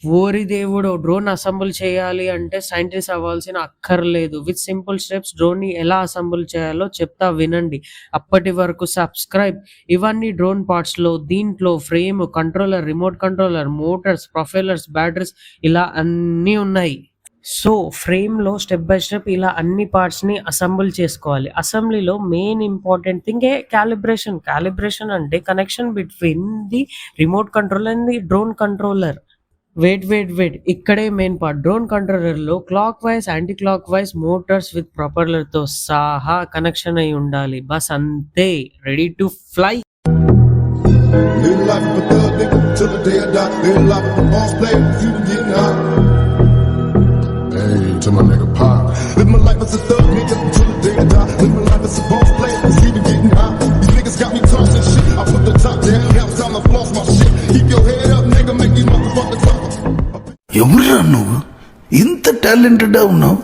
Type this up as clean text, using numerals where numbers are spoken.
ఓరి దేవుడో! Drone assemble చేయాలి అంటే సైంటిస్ట్ అవ్వాల్సిన అక్కర్లేదు. విత్ సింపుల్ స్టెప్స్ డ్రోన్‌ని ఎలా అసెంబుల్ చేయాలో చెప్తా వినండి. అప్పటి వరకు సబ్స్క్రైబ్. ఇవన్నీ డ్రోన్ పార్ట్స్‌లో దీంట్లో frame, controller, remote controller, Motors, propellers, batteries ఇలా అన్నీ ఉన్నాయి. సో, ఫ్రేమ్‌లో స్టెప్ బై స్టెప్ ఇలా అన్ని పార్ట్స్‌ని అసెంబుల్ చేసుకోవాలి. అసెంబ్లీలో మెయిన్ ఇంపార్టెంట్ థింగే కాలిబ్రేషన్. కాలిబ్రేషన్ అంటే connection between the remote control and the drone controller. Wait. ఇక్కడే మెయిన్ పార్ట్. డ్రోన్ కంట్రోలర్‌లో clockwise, anti clockwise motors with ప్రొపెల్లర్‌తో సహా కనెక్షన్ అయి ఉండాలి. బస్ అంతే. Ready to fly. Live life of a thug nigga till the day I die. Live life of a boss player, you getting high. Hey, to my nigga Pop. Live my life as a thug nigga till the day I die. Live my life as a boss player, cause he been getting high. These niggas got me talking shit. I put the top down, now it's time to floss my shit. Keep your head up, nigga, make these motherfuckers talk. ఎవరురా నువ్వు ఇంత talented ఉన్నావు?